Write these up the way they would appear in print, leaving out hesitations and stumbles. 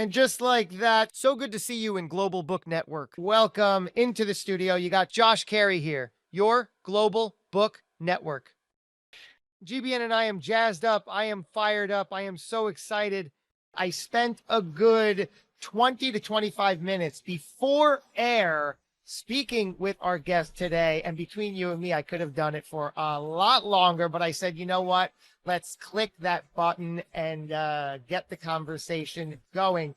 And just like that, so good to see you in Global Book Network. Welcome into the studio. You got Josh Carey here, your Global Book Network. GBN and I am jazzed up. I am fired up. I am so excited. I spent a good 20 to 25 minutes before air speaking with our guest today. And between you and me, I could have done it for a lot longer, but I said, you know what? Let's click that button and get the conversation going.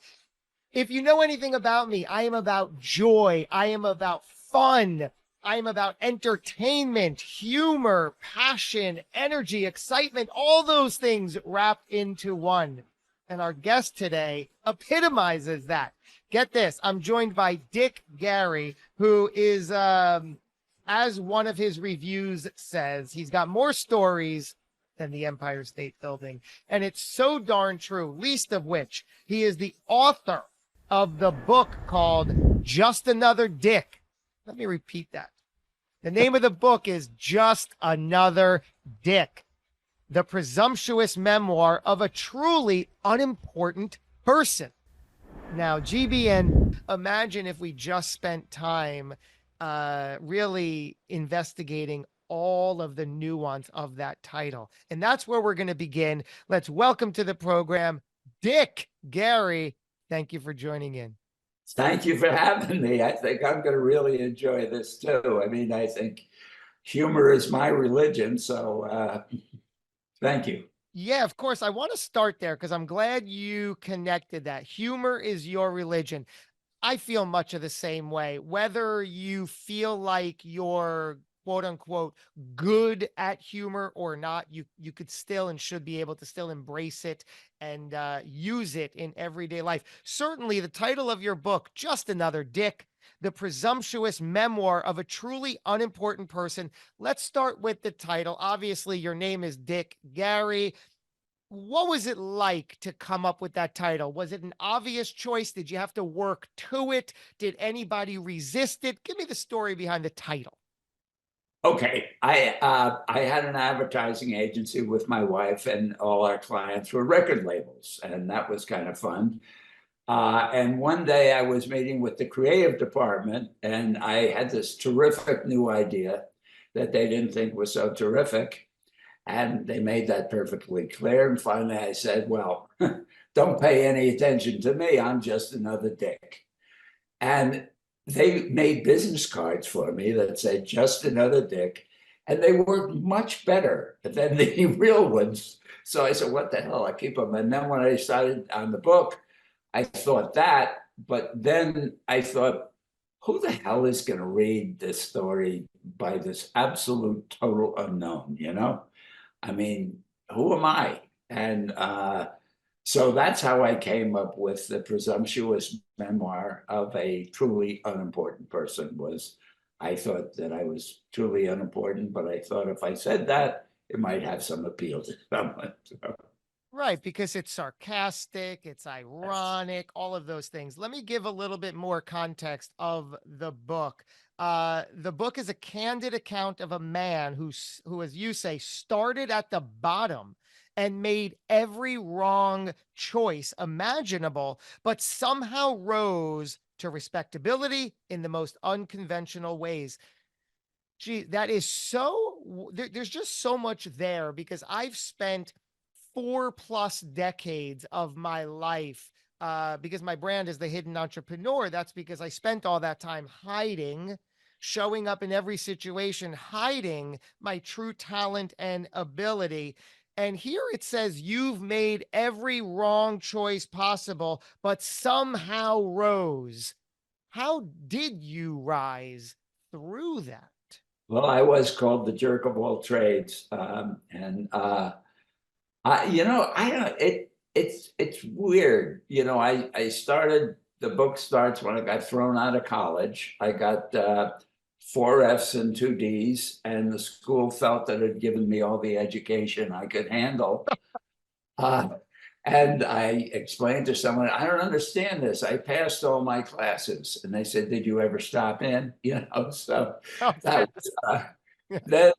If you know anything about me, I am about joy. I am about fun. I am about entertainment, humor, passion, energy, excitement, all those things wrapped into one. And our guest today epitomizes that. Get this. I'm joined by Dick Gary, who is, as one of his reviews says, he's got more stories than the Empire State Building. And it's so darn true, least of which he is the author of the book called Just Another Dick. Let me repeat that. The name of the book is Just Another Dick, the presumptuous memoir of a truly unimportant person. Now, GBN, imagine if we just spent time really investigating all of the nuance of that title. And that's where we're going to begin. Let's welcome to the program, Dick Gary. Thank you for joining in. Thank you for having me. I think I'm going to really enjoy this too. I mean, I think humor is my religion. So thank you. Yeah, of course. I want to start there because I'm glad you connected that. Humor is your religion. I feel much of the same way. Whether you feel like you're quote unquote good at humor or not, you could still and should be able to still embrace it and use it in everyday life. Certainly the title of your book, Just Another Dick, the presumptuous memoir of a truly unimportant person. Let's start with the title. Obviously your name is Dick Gary. What was it like to come up with that title? Was it an obvious choice? Did you have to work to it? Did anybody resist it? Give me the story behind the title. Okay, I had an advertising agency with my wife, and all our clients were record labels, and that was kind of fun. And one day I was meeting with the creative department, and I had this terrific new idea that they didn't think was so terrific. And they made that perfectly clear. And finally I said, well, don't pay any attention to me. I'm just another dick. And they made business cards for me that said, just another dick. And they worked much better than the real ones. So I said, what the hell? I keep them. And then when I started on the book, I thought that. But then I thought, who the hell is going to read this story by this absolute total unknown, you know? I mean, who am I? And so that's how I came up with the presumptuous memoir of a truly unimportant person. Was I thought that I was truly unimportant, but I thought if I said that, it might have some appeal to someone. So. Right, because it's sarcastic, it's ironic, all of those things. Let me give a little bit more context of the book. The book is a candid account of a man who, as you say, started at the bottom and made every wrong choice imaginable, but somehow rose to respectability in the most unconventional ways. Gee, that is so, there's just so much there because I've spent 4+ decades of my life because my brand is the hidden entrepreneur. That's because I spent all that time hiding, showing up in every situation, hiding my true talent and ability. And here it says, you've made every wrong choice possible, but somehow rose. How did you rise through that? Well, I was called the jerk of all trades. You know, I don't. It's weird. You know, I started. The book starts when I got thrown out of college. I got 4 F's and 2 D's, and the school felt that it had given me all the education I could handle. And I explained to someone, I don't understand this. I passed all my classes, and they said, "Did you ever stop in?" You know, so that was. Then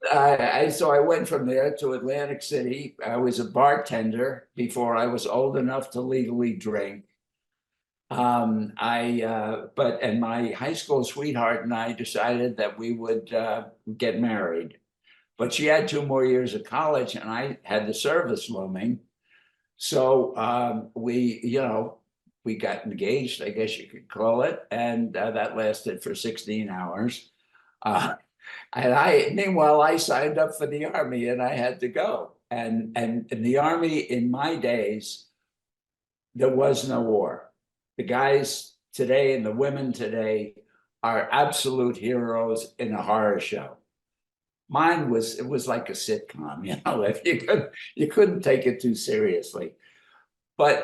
so I went from there to Atlantic City. I was a bartender before I was old enough to legally drink. And my high school sweetheart and I decided that we would get married. But she had 2 more years of college, and I had the service looming. So we got engaged, I guess you could call it, and that lasted for 16 hours. Uh, meanwhile, I signed up for the army, and I had to go. And in the army, in my days, there was no war. The guys today and the women today are absolute heroes in a horror show. Mine was, it was like a sitcom, if you couldn't take it too seriously. But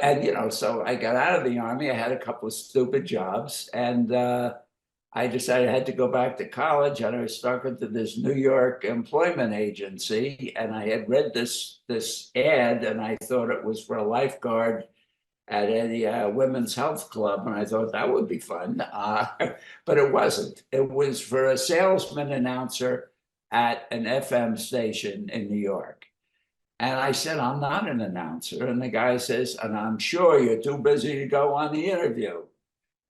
so I got out of the army. I had a couple of stupid jobs, and I decided I had to go back to college. And I was talking to this New York employment agency, and I had read this ad, and I thought it was for a lifeguard at a women's health club, and I thought that would be fun, but it wasn't. It was for a salesman announcer at an FM station in New York. And I said, I'm not an announcer. And the guy says, and I'm sure you're too busy to go on the interview.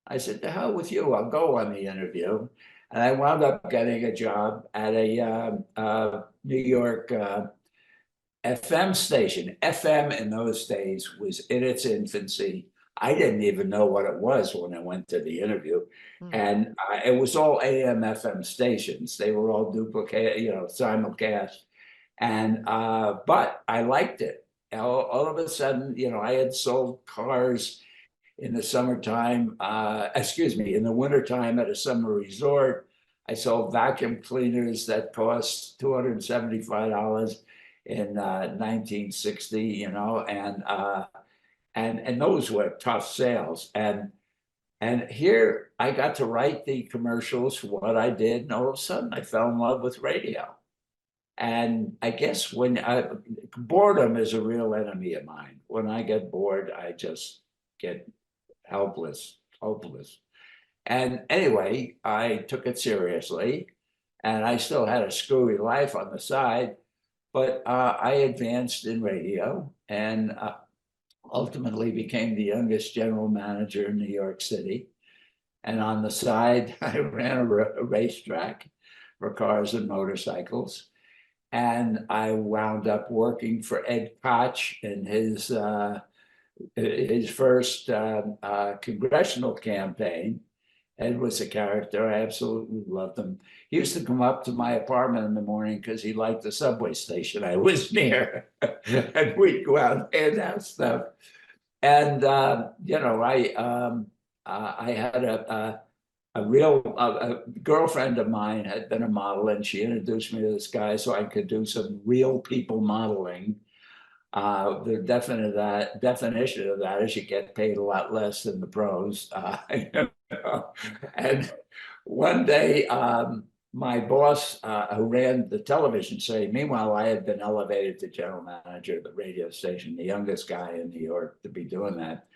I said, the hell with you, I'll go on the interview. And I wound up getting a job at a New York FM station. FM in those days was in its infancy. I didn't even know what it was when I went to the interview. And it was all AM FM stations. They were all duplicate, simulcast. And but I liked it. All of a sudden, I had sold cars in the summertime, in the wintertime at a summer resort. I sold vacuum cleaners that cost $275 in 1960, and those were tough sales. And here I got to write the commercials for what I did, and all of a sudden I fell in love with radio. And I guess boredom is a real enemy of mine. When I get bored, I just get helpless, hopeless. And anyway, I took it seriously, and I still had a screwy life on the side, but I advanced in radio and ultimately became the youngest general manager in New York City. And on the side, I ran a racetrack for cars and motorcycles. And I wound up working for Ed Koch in his first congressional campaign. Ed was a character. I absolutely loved him. He used to come up to my apartment in the morning because he liked the subway station I was near. And we'd go out and hand out stuff. And, I had a girlfriend of mine had been a model, and she introduced me to this guy so I could do some real people modeling. The definition of that is you get paid a lot less than the pros. And one day, my boss, who ran the television station, meanwhile, I had been elevated to general manager of the radio station, the youngest guy in New York to be doing that.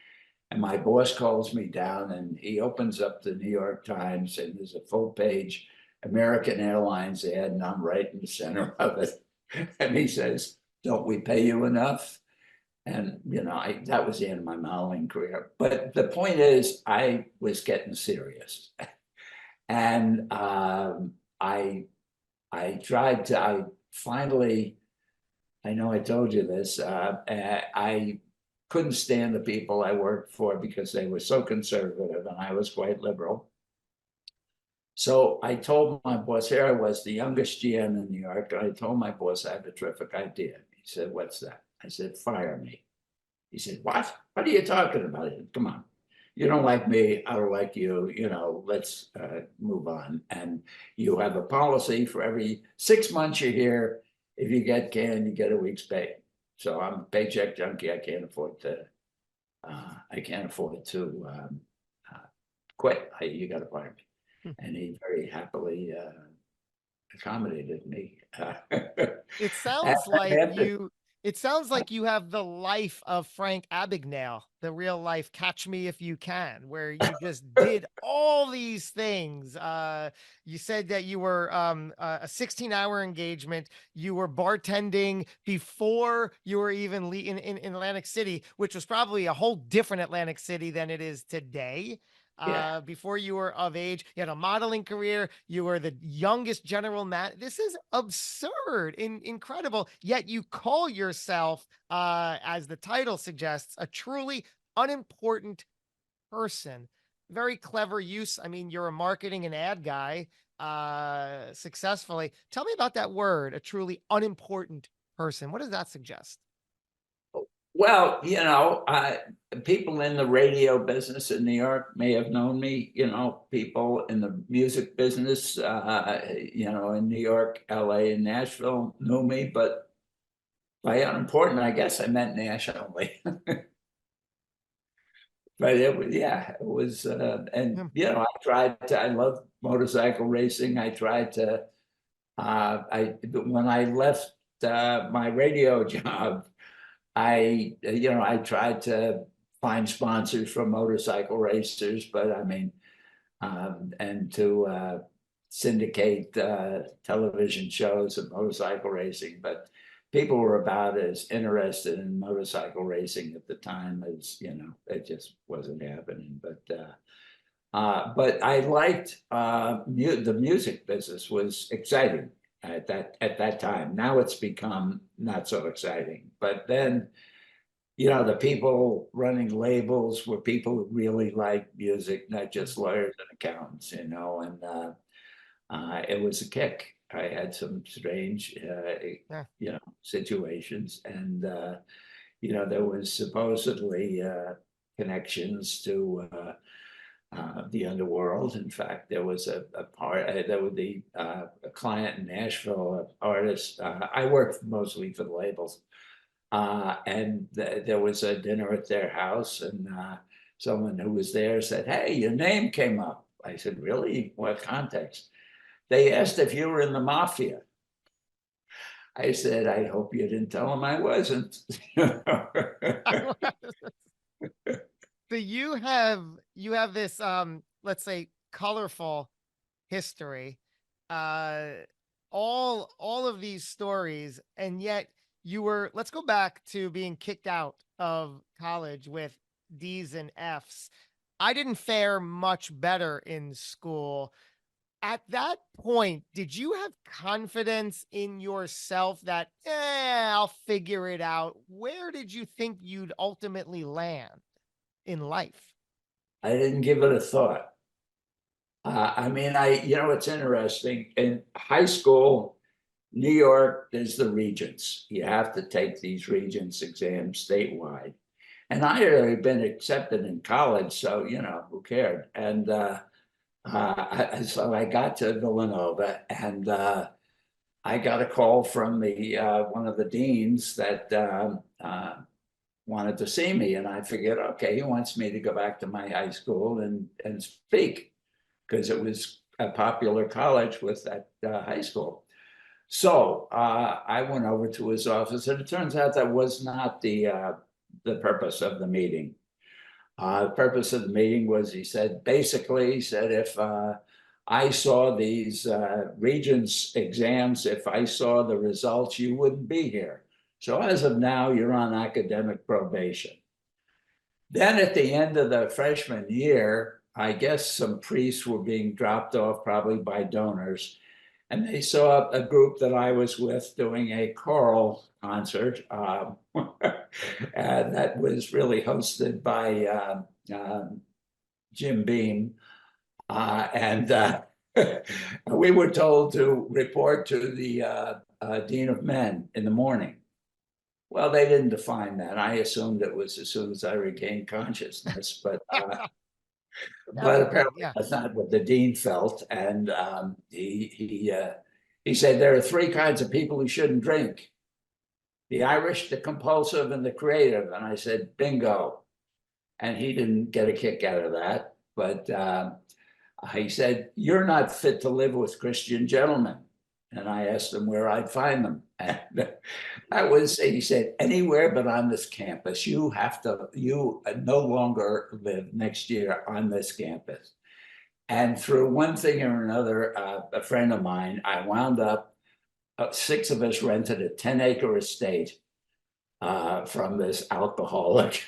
And my boss calls me down, and he opens up the New York Times, and there's a full page American Airlines ad, and I'm right in the center of it. And he says, don't we pay you enough? And, that was the end of my modeling career. But the point is, I was getting serious. And I finally, I know I told you this, I couldn't stand the people I worked for because they were so conservative, and I was quite liberal. So I told my boss, here I was, the youngest GM in New York. I told my boss I had a terrific idea. He said, what's that? I said, fire me. He said, what? What are you talking about? I said, come on. You don't like me, I don't like you, let's move on. And you have a policy for every 6 months you're here. If you get canned, you get a week's pay. So I'm a paycheck junkie. I can't afford to quit. You got to fire me. And he very happily accommodated me. It sounds like It sounds like you have the life of Frank Abagnale, the real life Catch Me If You Can, where you just did all these things. You said that you were a 16-hour engagement. You were bartending before you were even in Atlantic City, which was probably a whole different Atlantic City than it is today. Yeah. Before you were of age, you had a modeling career. You were the youngest general man. This is absurd, incredible. Yet you call yourself, as the title suggests, a truly unimportant person. Very clever use. I mean, you're a marketing and ad guy, successfully. Tell me about that word, a truly unimportant person. What does that suggest? Well, people in the radio business in New York may have known me. People in the music business, in New York, LA, and Nashville knew me. But by unimportant, I guess I meant nationally. But it was, yeah, it was, and Hmm. I love motorcycle racing. I tried to, when I left my radio job, I tried to find sponsors for motorcycle racers, but I mean, and to syndicate television shows of motorcycle racing, but people were about as interested in motorcycle racing at the time as, it just wasn't happening. But I liked the music business was exciting at that time. Now it's become not so exciting. But then, the people running labels were people who really liked music, not just lawyers and accountants, and it was a kick. I had some strange, Yeah. situations, and there was supposedly connections to the underworld. In fact, there was a part, there was a client in Nashville, an artist. I worked mostly for the labels, and there was a dinner at their house, and someone who was there said, "Hey, your name came up." I said, "Really? What context?" They asked if you were in the mafia. I said, "I hope you didn't tell them I wasn't." So you have this, let's say, colorful history, uh all of these stories, and yet let's go back to being kicked out of college with D's and F's. I didn't fare much better in school. At that point, did you have confidence in yourself that, I'll figure it out? Where did you think you'd ultimately land in life? I didn't give it a thought. I mean, it's interesting. In high school, New York, there's the regents. You have to take these regents exams statewide. And I had already been accepted in college, so, who cared? And so I got to Villanova, and I got a call from the one of the deans that wanted to see me, and I figured, okay, he wants me to go back to my high school and speak, because it was a popular college with that high school. So I went over to his office, and it turns out that was not the purpose of the meeting. The purpose of the meeting was, he said, if I saw these Regents exams, if I saw the results, you wouldn't be here. So as of now, you're on academic probation. Then at the end of the freshman year, I guess some priests were being dropped off, probably by donors, and they saw a group that I was with doing a choral concert and that was really hosted by Jim Beam. And we were told to report to the Dean of Men in the morning. Well, they didn't define that. I assumed it was as soon as I regained consciousness, but apparently Yeah. that's not what the dean felt. And he said there are three kinds of people who shouldn't drink: the Irish, the compulsive, and the creative. And I said, bingo. And he didn't get a kick out of that. But he said, you're not fit to live with Christian gentlemen. And I asked him where I'd find them. And That was, he said, anywhere but on this campus. You no longer live next year on this campus. And through one thing or another, a friend of mine, I wound up, 6 of us rented a 10-acre estate from this alcoholic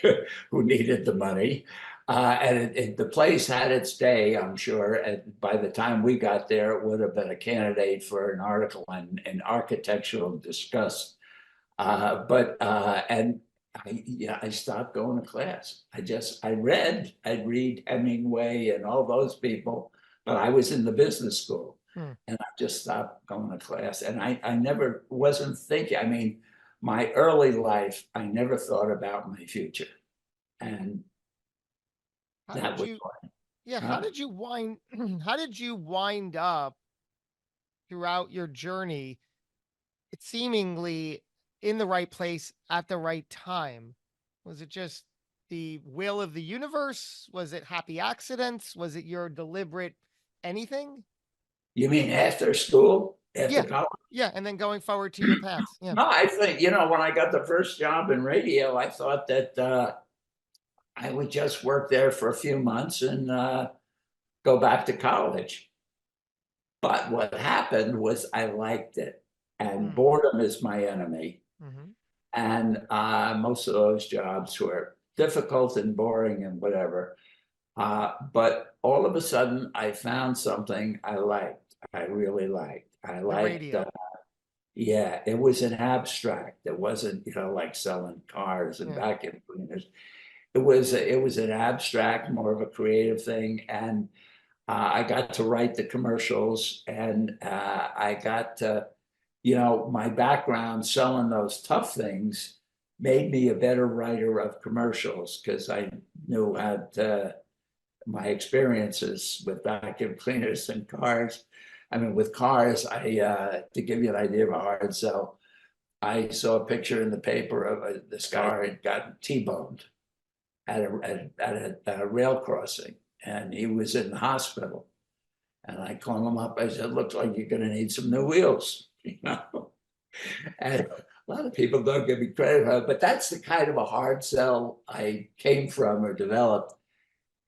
who needed the money. And the place had its day, I'm sure. And by the time we got there, it would have been a candidate for an article in architectural discuss. I stopped going to class. I'd read Hemingway and all those people, but I was in the business school. And I just stopped going to class. And I never wasn't thinking. I mean, my early life, I never thought about my future. And How that did was you, why. yeah, how Huh? did you wind, how did you wind up throughout your journey, it's seemingly in the right place at the right time? Was it just the will of the universe? Was it happy accidents? Was it your deliberate anything? You mean after school, after Yeah. college? Yeah. And then going forward to your paths. Yeah. No, I think, when I got the first job in radio, I thought that I would just work there for a few months and go back to college. But what happened was I liked it, and Mm. boredom is my enemy. Hmm. And most of those jobs were difficult and boring and whatever. But all of a sudden, I found something I liked. I really liked. I The liked, radio. yeah, it was an abstract. It wasn't, like selling cars and Yeah. vacuum cleaners. It was an abstract, more of a creative thing, and I got to write the commercials, and I got to, my background selling those tough things made me a better writer of commercials because I knew how to my experiences with vacuum cleaners and cars. I mean, with cars, to give you an idea of a hard sell, I saw a picture in the paper of this car had gotten T-boned at a rail crossing, and he was in the hospital. And I called him up. I said, "Looks like you're going to need some new wheels." And a lot of people don't give me credit for it, but that's the kind of a hard sell I came from or developed.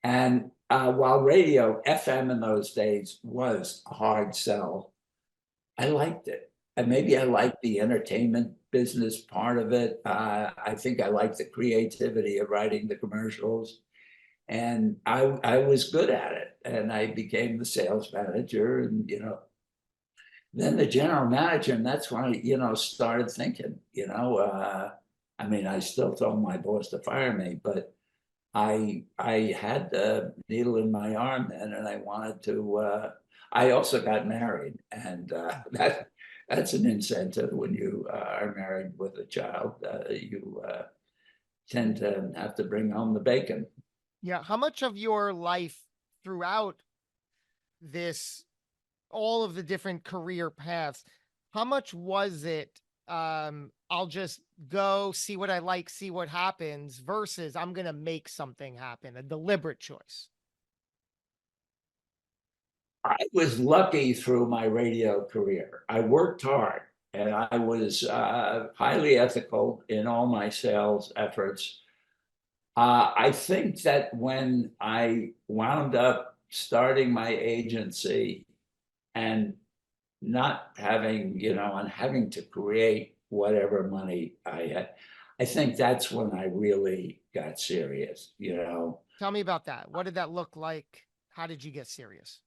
And while radio, FM in those days was a hard sell, I liked it. And maybe I liked the entertainment business part of it. I think I liked the creativity of writing the commercials. And I was good at it. And I became the sales manager and, then the general manager. And that's when I, started thinking, I mean, I still told my boss to fire me, but I had the needle in my arm then, and I wanted to. I also got married, and that's an incentive when you are married with a child. You tend to have to bring home the bacon. Yeah. How much of your life throughout this, all of the different career paths, how much was it? I'll just go see what I like, see what happens versus I'm going to make something happen, a deliberate choice. I was lucky through my radio career. I worked hard, and I was highly ethical in all my sales efforts. I think that when I wound up starting my agency and not having, and having to create whatever money I had, I think that's when I really got serious. Tell me about that. What did that look like? How did you get serious?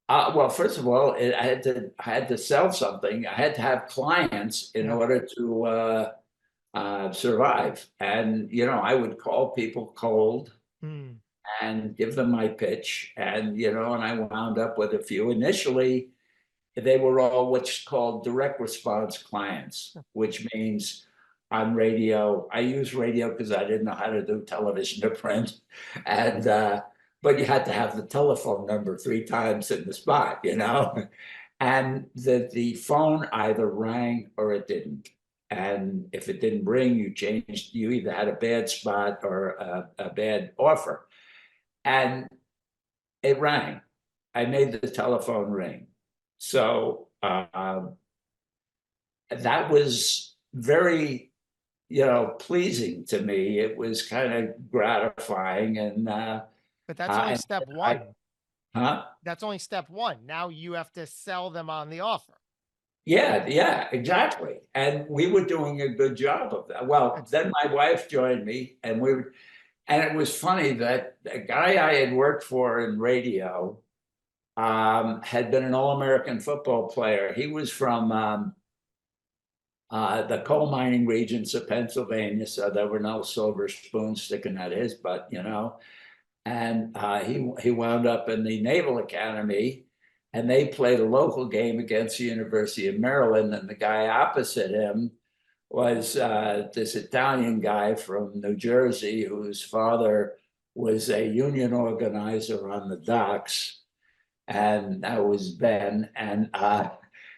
Well, first of all, I had to sell something. I had to have clients in Yeah. order to survive. And I would call people cold Hmm. and give them my pitch, and I wound up with a few. Initially, they were all what's called direct response clients, which means on radio. I use radio because I didn't know how to do television to print, and but you had to have the telephone number 3 times in the spot. And the phone either rang or it didn't. And if it didn't ring, you either had a bad spot or a bad offer. And it rang. I made the telephone ring. So that was very, pleasing to me. It was kind of gratifying, and But that's only and step I, one. huh? That's only step one. Now you have to sell them on the offer. Yeah, yeah, exactly. And we were doing a good job of that. Well, It's then my wife joined me, and it was funny that a guy I had worked for in radio had been an All-American football player. He was from the coal mining regions of Pennsylvania, so there were no silver spoons sticking out his butt, And he wound up in the Naval Academy, and they played a local game against the University of Maryland. And the guy opposite him was this Italian guy from New Jersey, whose father was a union organizer on the docks, and that was Ben. And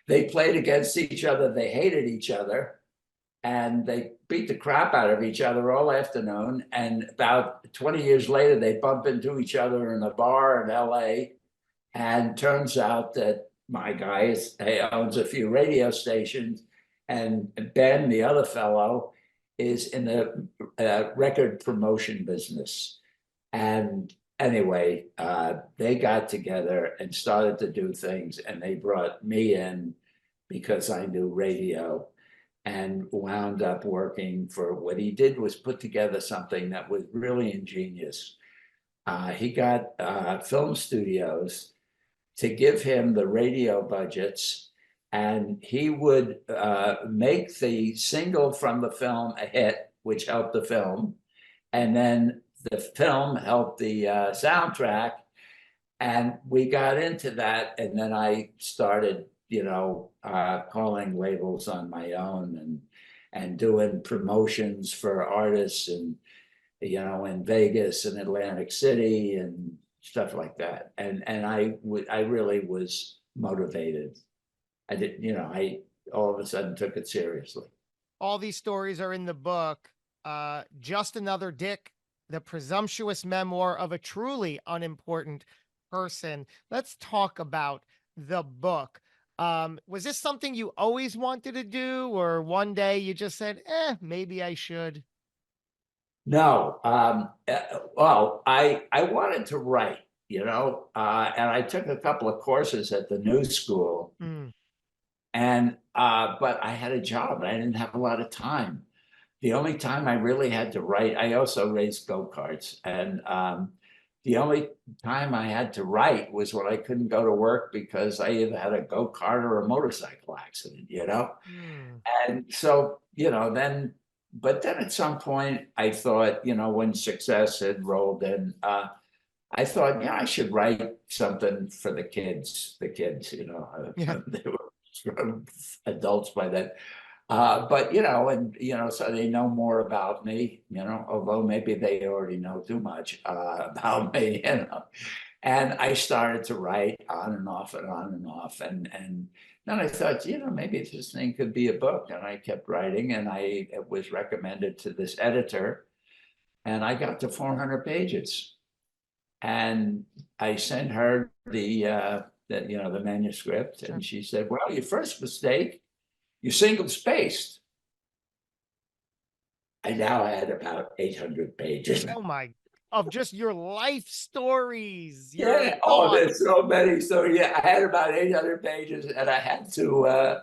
they played against each other. They hated each other, and they beat the crap out of each other all afternoon. And about 20 years later, they bump into each other in a bar in LA. And turns out that my guy owns a few radio stations, and Ben, the other fellow, is in the record promotion business. And anyway, they got together and started to do things, and they brought me in because I knew radio, and wound up working for what he did was put together something that was really ingenious. He got film studios to give him the radio budgets, and he would make the single from the film a hit, which helped the film, and then the film helped the soundtrack. And we got into that, and then I started, calling labels on my own, and doing promotions for artists, and in Vegas and Atlantic City and stuff like that. And I really was motivated. I did, I all of a sudden took it seriously. all these stories are in the book. Just Another Dick, the presumptuous memoir of a truly unimportant person. Let's talk about the book. Was this something you always wanted to do, or one day you just said, maybe I should? No, well, I wanted to write, and I took a couple of courses at the New School, Hmm. and but I had a job and I didn't have a lot of time. The only time I really had to write, I also raced go-karts, and the only time I had to write was when I couldn't go to work because I either had a go-kart or a motorcycle accident. Hmm. And so, but then at some point I thought, when success had rolled in, I thought, yeah, I should write something for the kids. Yeah. They were adults by then. But so they know more about me, although maybe they already know too much about me. And I started to write on and off and on and off. And then I thought, maybe this thing could be a book. And I kept writing, and it was recommended to this editor, and I got to 400 pages. And I sent her the manuscript, Sure. and she said, well, your first mistake, you single spaced. I now had about 800 pages. Oh my, of just your life stories, your Yeah, oh, thoughts. there's so many. So yeah, I had about 800 pages, and I had to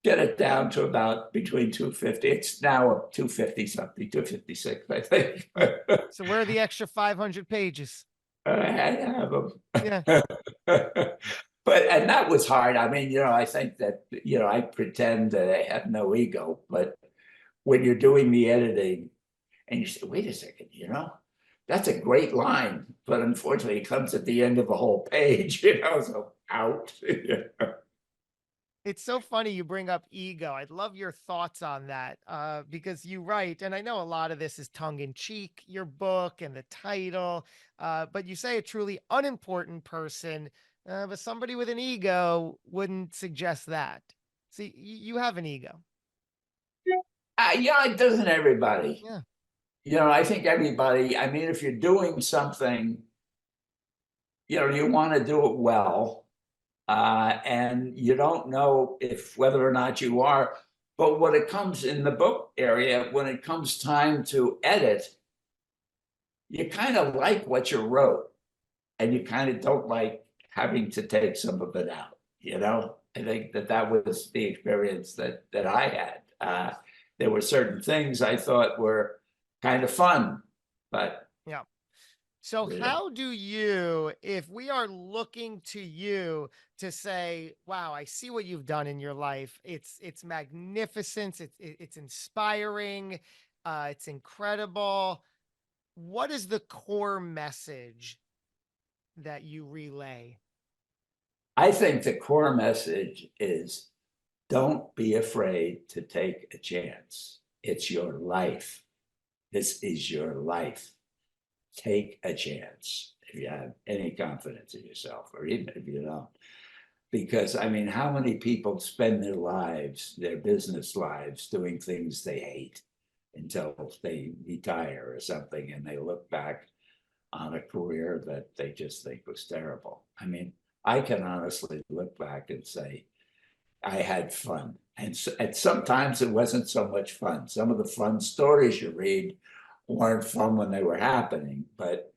get it down to about between 250. It's now 250 something, 256, I think. So where are the extra 500 pages? I had to have Yeah. them. And that was hard. I mean, I think that, I pretend that I have no ego, but when you're doing the editing and you say, wait a second, that's a great line, but unfortunately it comes at the end of a whole page, so out. It's so funny you bring up ego. I'd love your thoughts on that, because you write, and I know a lot of this is tongue in cheek, your book and the title, but you say a truly unimportant person, but somebody with an ego wouldn't suggest that. See, you have an ego. Yeah, it doesn't everybody. Yeah. I think everybody, I mean, if you're doing something, you want to do it well, and you don't know if whether or not you are, But when it comes in the book area, when it comes time to edit, you kind of like what you wrote and you kind of don't like having to take some of it out, you know? I think that that was the experience that I had. There were certain things I thought were kind of fun, but Yeah. So really, how do you, if we are looking to you to say, wow, I see what you've done in your life. It's magnificent. It's inspiring. It's incredible. What is the core message that you relay? I think the core message is don't be afraid to take a chance. It's your life. This is your life. Take a chance if you have any confidence in yourself, or even if you don't. Because, I mean, how many people spend their lives, their business lives, doing things they hate until they retire or something, and they look back on a career that they just think was terrible. I mean, I can honestly look back and say, I had fun. And sometimes it wasn't so much fun. Some of the fun stories you read weren't fun when they were happening. But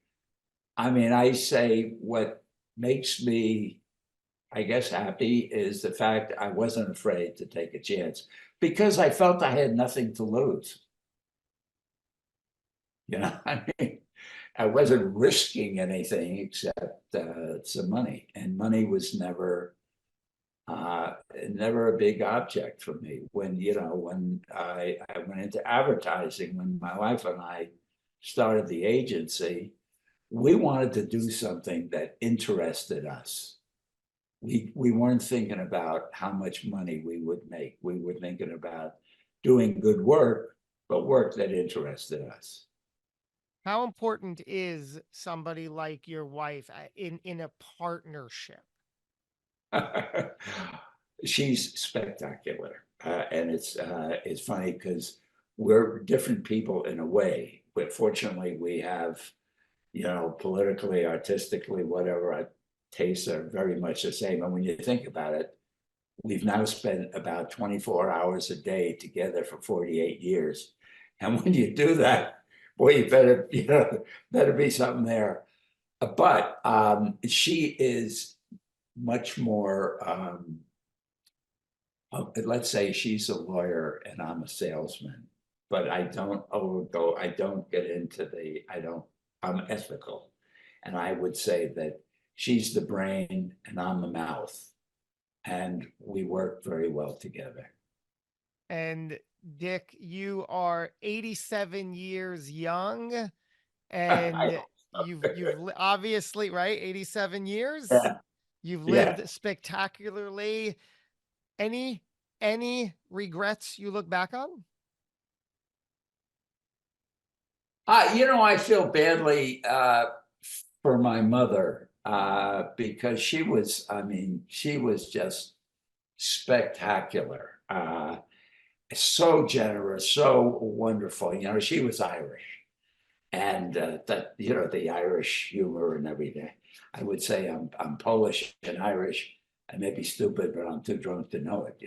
I mean, I say what makes me, I guess, happy is the fact I wasn't afraid to take a chance because I felt I had nothing to lose. You know, I mean, I wasn't risking anything except some money, and money was never a big object for me. When when I went into advertising, when my wife and I started the agency, we wanted to do something that interested us. We weren't thinking about how much money we would make. We were thinking about doing good work, but work that interested us. How important is somebody like your wife in a partnership? She's spectacular, and it's funny because we're different people in a way, but fortunately we have, politically, artistically, whatever, our tastes are very much the same. And when you think about it, we've now spent about 24 hours a day together for 48 years, and when you do that, boy, you better better be something there. But she is much more. Let's say she's a lawyer and I'm a salesman, but I don't overgo, I don't get into I'm ethical. And I would say that she's the brain and I'm the mouth. And we work very well together. And Dick, you are 87 years young, and obviously, right, 87 years. Yeah. You've Yeah. lived spectacularly. Any any regrets you look back on? I feel badly for my mother because she was just spectacular. So generous, so wonderful. She was Irish, and that the Irish humor and everything. I would say I'm Polish and Irish. I may be stupid, but I'm too drunk to know it.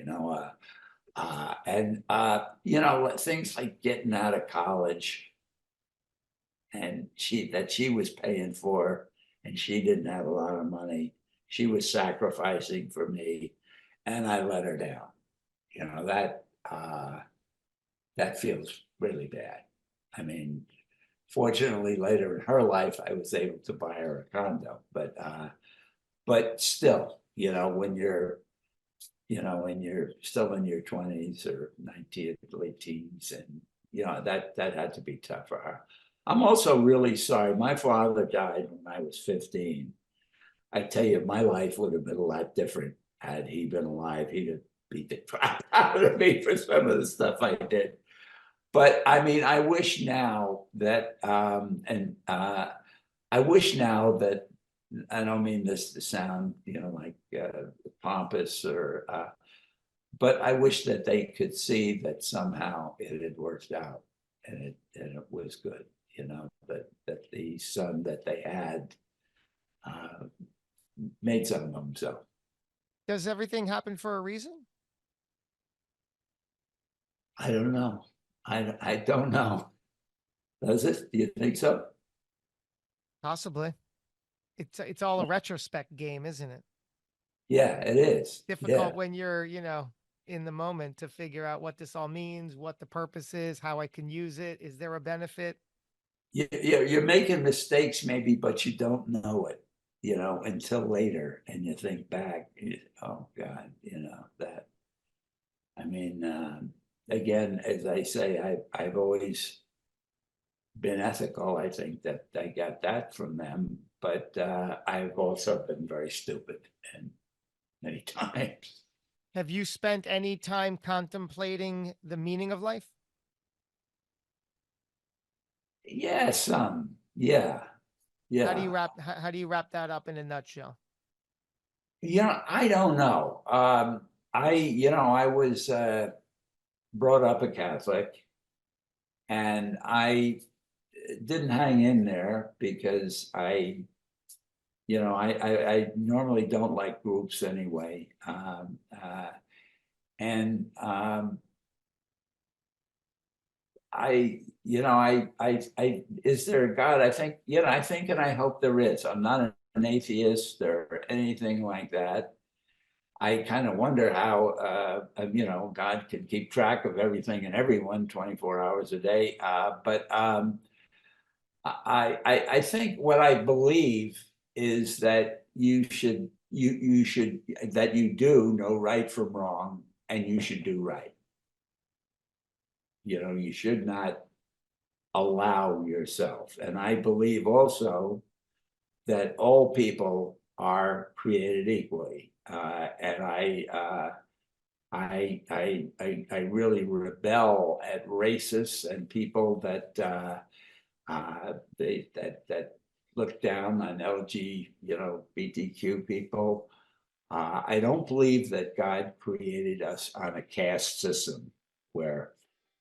Things like getting out of college, and she was paying for, and she didn't have a lot of money. She was sacrificing for me, and I let her down. That feels really bad. I mean, fortunately, later in her life, I was able to buy her a condo. But still, when you're still in your 20s or 19, late teens, and that had to be tough for her. I'm also really sorry. My father died when I was 15. I tell you, my life would have been a lot different had he been alive. He'd have beat the crap out of me for some of the stuff I did. But I mean, I wish now that, I wish now that, I don't mean this to sound, like pompous but I wish that they could see that somehow it had worked out and it was good, that the son that they had uh, made something of himself. Does everything happen for a reason? I don't know. I don't know. Does it? Do you think so? Possibly. It's all a retrospect game, isn't it? Yeah, it is. Difficult Yeah. when you're, in the moment to figure out what this all means, what the purpose is, how I can use it. Is there a benefit? You're making mistakes maybe, but you don't know it, until later. And you think back, oh God, that. I mean, again, as I say, I've always been ethical. I think that I got that from them, but I've also been very stupid and many times. Have you spent any time contemplating the meaning of life? Yeah, some. Yeah, yeah. How do you wrap that up in a nutshell? I don't know. I was brought up a Catholic, and I didn't hang in there because I normally don't like groups anyway. And is there a God? I think, I think, and I hope there is. I'm not an atheist or anything like that. I kind of wonder how, God can keep track of everything and everyone 24 hours a day. But I think what I believe is that you should that you do know right from wrong, and you should do right. You should not allow yourself. And I believe also that all people are created equally. And I really rebel at racists and people that that look down on BTQ people. I don't believe that God created us on a caste system where,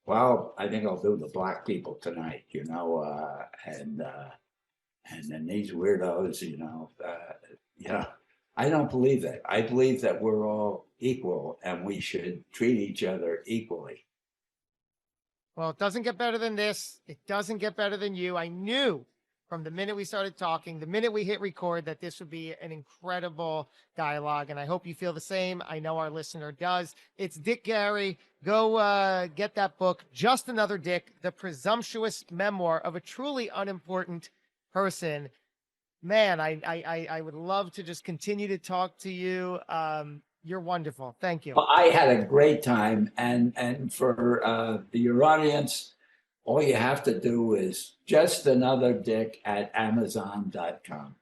well, I think I'll do the black people tonight, and then these weirdos, I don't believe that. I believe that we're all equal and we should treat each other equally. Well, it doesn't get better than this. It doesn't get better than you. I knew from the minute we started talking, the minute we hit record, that this would be an incredible dialogue. And I hope you feel the same. I know our listener does. It's Dick Gary. Go get that book, Just Another Dick, The Presumptuous Memoir of a Truly Unimportant Person. Man, I would love to just continue to talk to you. You're wonderful. Thank you. Well, I had a great time, and for your audience, all you have to do is just another dick at Amazon.com.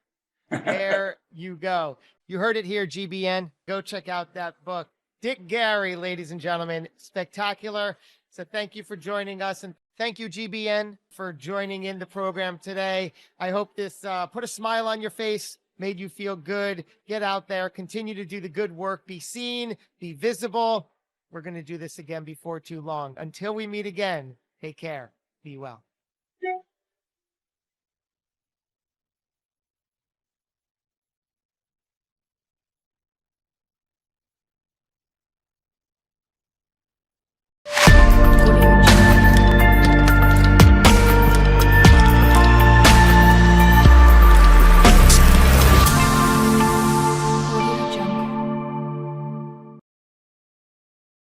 There you go. You heard it here, GBN. Go check out that book. Dick Gary, ladies and gentlemen, spectacular. So thank you for joining us. And thank you, GBN, for joining in the program today. I hope this put a smile on your face, made you feel good. Get out there, continue to do the good work, be seen, be visible. We're going to do this again before too long. Until we meet again, take care. Be well.